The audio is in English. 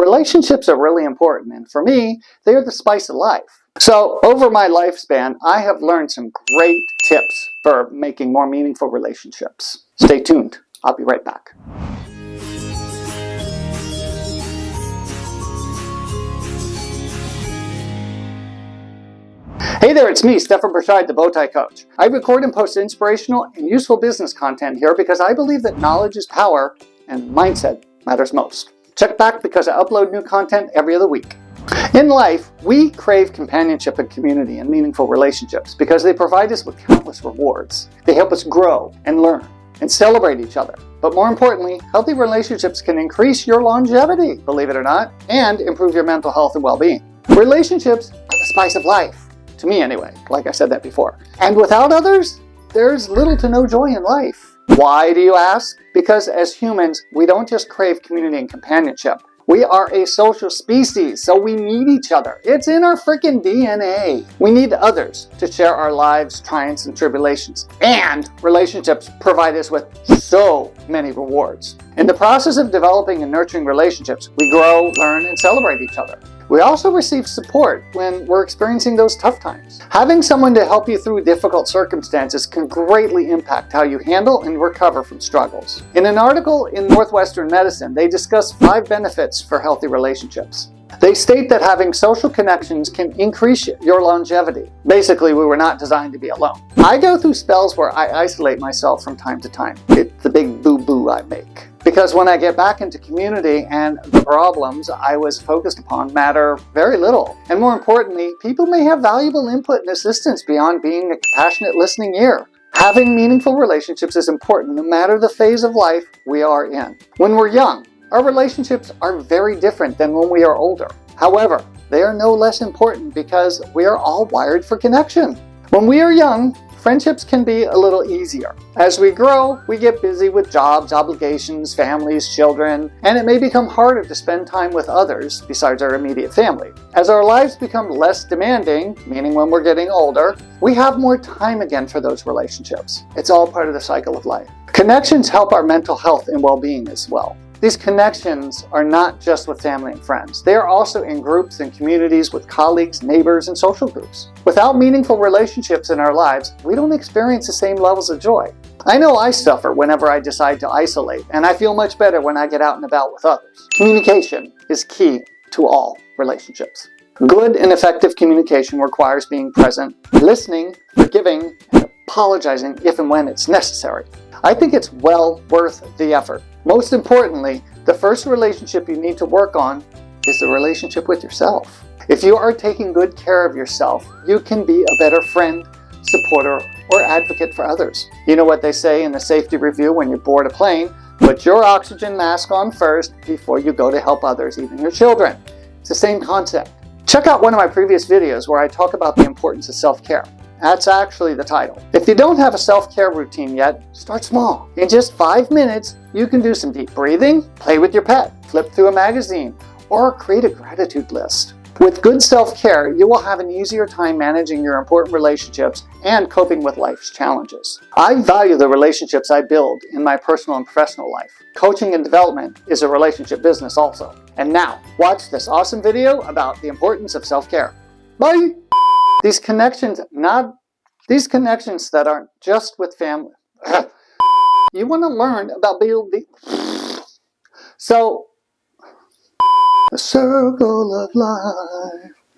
Relationships are really important, and for me, they're the spice of life. So over my lifespan, I have learned some great tips for making more meaningful relationships. Stay tuned. I'll be right back. Hey there, it's me, Stefan Burchard, the Bowtie Coach. I record and post inspirational and useful business content here because I believe that knowledge is power and mindset matters most. Check back because I upload new content every other week. In life, we crave companionship and community and meaningful relationships because they provide us with countless rewards. They help us grow and learn and celebrate each other. But more importantly, healthy relationships can increase your longevity, believe it or not, and improve your mental health and well-being. Relationships are the spice of life. To me anyway, like I said that before. And without others, there's little to no joy in life. Why, do you ask? Because as humans, we don't just crave community and companionship. We are a social species, so we need each other. It's in our freaking DNA. We need others to share our lives, triumphs, and tribulations. And relationships provide us with so many rewards. In the process of developing and nurturing relationships, we grow, learn, and celebrate each other. We also receive support when we're experiencing those tough times. Having someone to help you through difficult circumstances can greatly impact how you handle and recover from struggles. In an article in Northwestern Medicine, they discuss 5 benefits for healthy relationships. They state that having social connections can increase your longevity. Basically, we were not designed to be alone. I go through spells where I isolate myself from time to time. It's the big boo-boo I make. Because when I get back into community and the problems I was focused upon matter very little. And more importantly, people may have valuable input and assistance beyond being a compassionate listening ear. Having meaningful relationships is important no matter the phase of life we are in. When we're young, our relationships are very different than when we are older. However, they are no less important because we are all wired for connection. When we are young, friendships can be a little easier. As we grow, we get busy with jobs, obligations, families, children, and it may become harder to spend time with others besides our immediate family. As our lives become less demanding, meaning when we're getting older, we have more time again for those relationships. It's all part of the cycle of life. Connections help our mental health and well-being as well. These connections are not just with family and friends. They are also in groups and communities with colleagues, neighbors, and social groups. Without meaningful relationships in our lives, we don't experience the same levels of joy. I know I suffer whenever I decide to isolate, and I feel much better when I get out and about with others. Communication is key to all relationships. Good and effective communication requires being present, listening, forgiving, and apologizing if and when it's necessary. I think it's well worth the effort. Most importantly, the first relationship you need to work on is the relationship with yourself. If you are taking good care of yourself, you can be a better friend, supporter, or advocate for others. You know what they say in the safety review when you board a plane? Put your oxygen mask on first before you go to help others, even your children. It's the same concept. Check out one of my previous videos where I talk about the importance of self-care. That's actually the title. If you don't have a self-care routine yet, start small. In just 5 minutes, you can do some deep breathing, play with your pet, flip through a magazine, or create a gratitude list. With good self-care, you will have an easier time managing your important relationships and coping with life's challenges. I value the relationships I build in my personal and professional life. Coaching and development is a relationship business also. And now, watch this awesome video about the importance of self-care. Bye! These connections that aren't just with family. You want to learn about building. So, the circle of life.